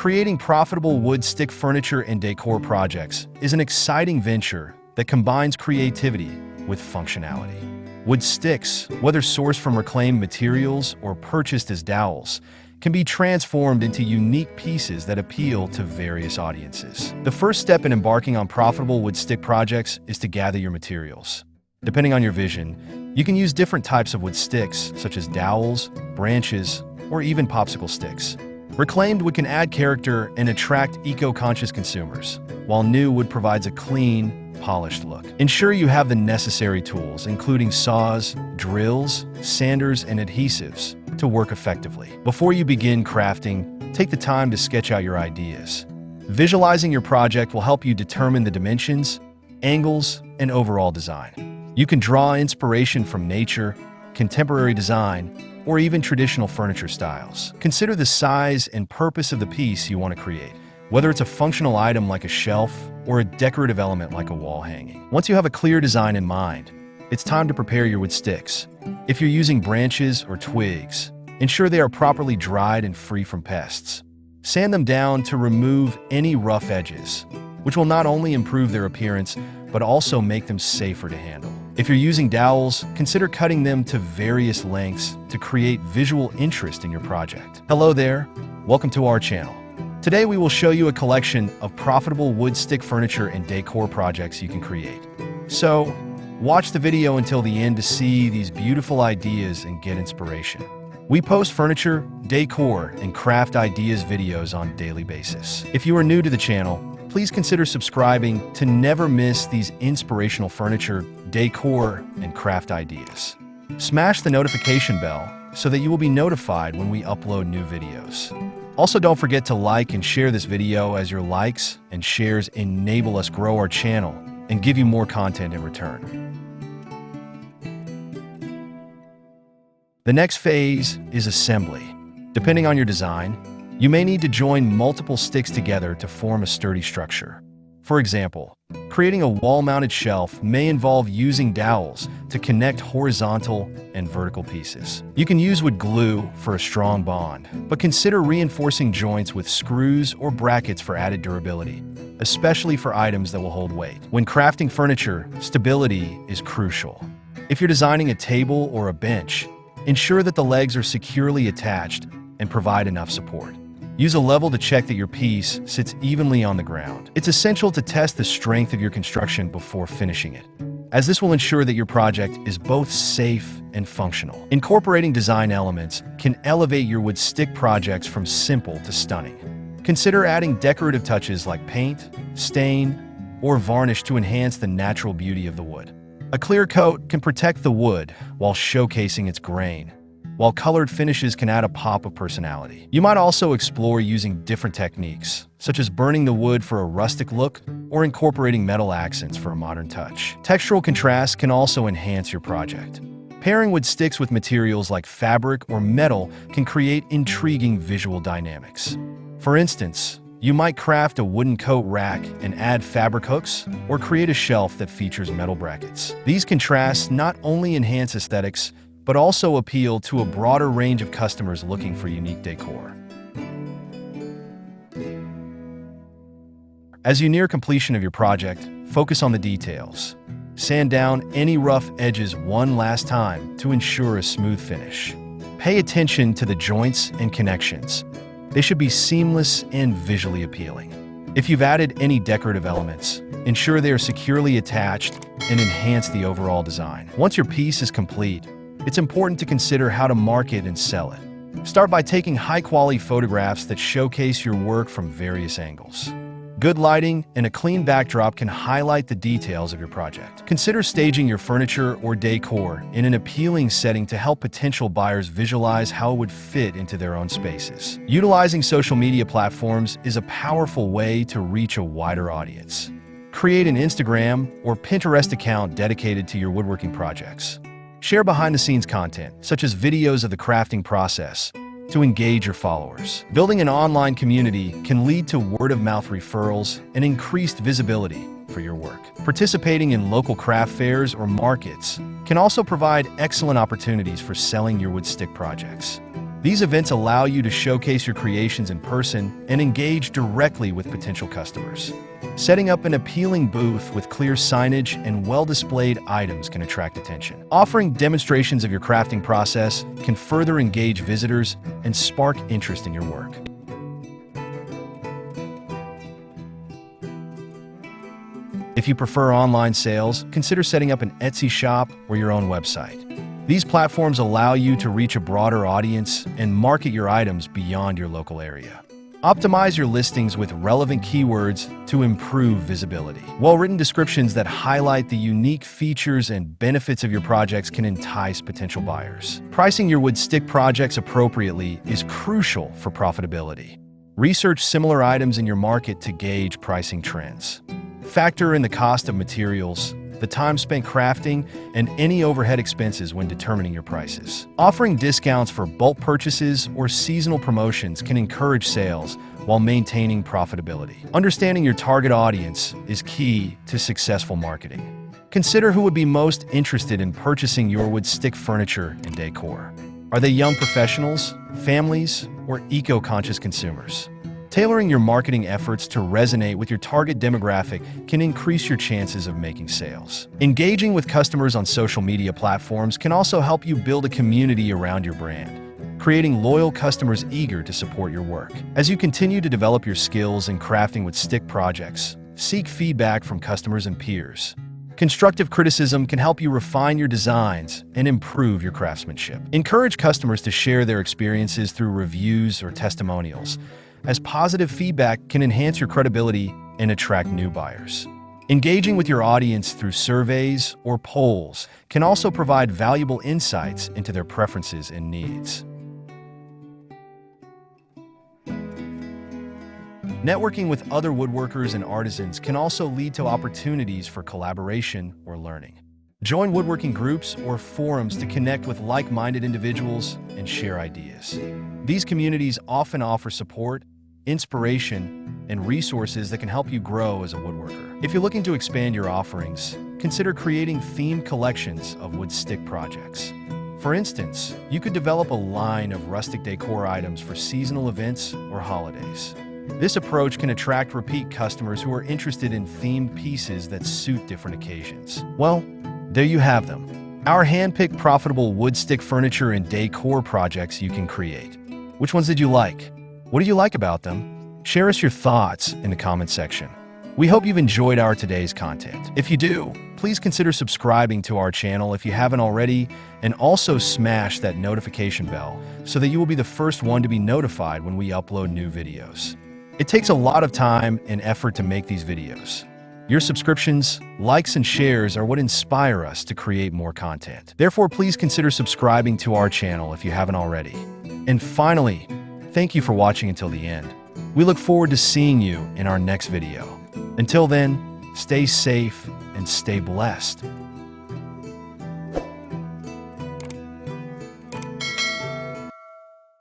Creating profitable wood stick furniture and decor projects is an exciting venture that combines creativity with functionality. Wood sticks, whether sourced from reclaimed materials or purchased as dowels, can be transformed into unique pieces that appeal to various audiences. The first step in embarking on profitable wood stick projects is to gather your materials. Depending on your vision, you can use different types of wood sticks, such as dowels, branches, or even popsicle sticks. Reclaimed wood can add character and attract eco-conscious consumers, while new wood provides a clean, polished look. Ensure you have the necessary tools, including saws, drills, sanders, and adhesives, to work effectively. Before you begin crafting, take the time to sketch out your ideas. Visualizing your project will help you determine the dimensions, angles, and overall design. You can draw inspiration from nature, contemporary design, or even traditional furniture styles. Consider the size and purpose of the piece you want to create, whether it's a functional item like a shelf or a decorative element like a wall hanging. Once you have a clear design in mind, it's time to prepare your wood sticks. If you're using branches or twigs, ensure they are properly dried and free from pests. Sand them down to remove any rough edges, which will not only improve their appearance, but also make them safer to handle. If you're using dowels, consider cutting them to various lengths to create visual interest in your project. Hello there, welcome to our channel. Today we will show you a collection of profitable wood stick furniture and decor projects you can create. So, watch the video until the end to see these beautiful ideas and get inspiration. We post furniture, decor, and craft ideas videos on a daily basis. If you are new to the channel, please consider subscribing to never miss these inspirational furniture, decor, and craft ideas. Smash the notification bell so that you will be notified when we upload new videos. Also, don't forget to like and share this video, as your likes and shares enable us grow our channel and give you more content in return. The next phase is assembly. Depending on your design, you may need to join multiple sticks together to form a sturdy structure. For example, creating a wall-mounted shelf may involve using dowels to connect horizontal and vertical pieces. You can use wood glue for a strong bond, but consider reinforcing joints with screws or brackets for added durability, especially for items that will hold weight. When crafting furniture, stability is crucial. If you're designing a table or a bench, ensure that the legs are securely attached and provide enough support. Use a level to check that your piece sits evenly on the ground. It's essential to test the strength of your construction before finishing it, as this will ensure that your project is both safe and functional. Incorporating design elements can elevate your wood stick projects from simple to stunning. Consider adding decorative touches like paint, stain, or varnish to enhance the natural beauty of the wood. A clear coat can protect the wood while showcasing its grain, while colored finishes can add a pop of personality. You might also explore using different techniques, such as burning the wood for a rustic look or incorporating metal accents for a modern touch. Textural contrast can also enhance your project. Pairing wood sticks with materials like fabric or metal can create intriguing visual dynamics. For instance, you might craft a wooden coat rack and add fabric hooks, or create a shelf that features metal brackets. These contrasts not only enhance aesthetics, but also appeal to a broader range of customers looking for unique decor. As you near completion of your project, focus on the details. Sand down any rough edges one last time to ensure a smooth finish. Pay attention to the joints and connections. They should be seamless and visually appealing. If you've added any decorative elements, ensure they are securely attached and enhance the overall design. Once your piece is complete, it's important to consider how to market and sell it. Start by taking high-quality photographs that showcase your work from various angles. Good lighting and a clean backdrop can highlight the details of your project. Consider staging your furniture or decor in an appealing setting to help potential buyers visualize how it would fit into their own spaces. Utilizing social media platforms is a powerful way to reach a wider audience. Create an Instagram or Pinterest account dedicated to your woodworking projects. Share behind-the-scenes content, such as videos of the crafting process, to engage your followers. Building an online community can lead to word-of-mouth referrals and increased visibility for your work. Participating in local craft fairs or markets can also provide excellent opportunities for selling your wood stick projects. These events allow you to showcase your creations in person and engage directly with potential customers. Setting up an appealing booth with clear signage and well-displayed items can attract attention. Offering demonstrations of your crafting process can further engage visitors and spark interest in your work. If you prefer online sales, consider setting up an Etsy shop or your own website. These platforms allow you to reach a broader audience and market your items beyond your local area. Optimize your listings with relevant keywords to improve visibility. Well-written descriptions that highlight the unique features and benefits of your projects can entice potential buyers. Pricing your wood stick projects appropriately is crucial for profitability. Research similar items in your market to gauge pricing trends. Factor in the cost of materials, the time spent crafting, and any overhead expenses when determining your prices. Offering discounts for bulk purchases or seasonal promotions can encourage sales while maintaining profitability. Understanding your target audience is key to successful marketing. Consider who would be most interested in purchasing your wood stick furniture and decor. Are they young professionals, families, or eco-conscious consumers? Tailoring your marketing efforts to resonate with your target demographic can increase your chances of making sales. Engaging with customers on social media platforms can also help you build a community around your brand, creating loyal customers eager to support your work. As you continue to develop your skills in crafting with stick projects, seek feedback from customers and peers. Constructive criticism can help you refine your designs and improve your craftsmanship. Encourage customers to share their experiences through reviews or testimonials, as positive feedback can enhance your credibility and attract new buyers. Engaging with your audience through surveys or polls can also provide valuable insights into their preferences and needs. Networking with other woodworkers and artisans can also lead to opportunities for collaboration or learning. Join woodworking groups or forums to connect with like-minded individuals and share ideas. These communities often offer support, inspiration, and resources that can help you grow as a woodworker. If you're looking to expand your offerings, consider creating themed collections of wood stick projects. For instance, you could develop a line of rustic decor items for seasonal events or holidays. This approach can attract repeat customers who are interested in themed pieces that suit different occasions. Well, there you have them. Our hand-picked profitable wood stick furniture and decor projects you can create. Which ones did you like? What do you like about them? Share us your thoughts in the comment section. We hope you've enjoyed our today's content. If you do, please consider subscribing to our channel if you haven't already, and also smash that notification bell so that you will be the first one to be notified when we upload new videos. It takes a lot of time and effort to make these videos. Your subscriptions, likes, and shares are what inspire us to create more content. Therefore, please consider subscribing to our channel if you haven't already. And finally, thank you for watching until the end. We look forward to seeing you in our next video. Until then, stay safe and stay blessed.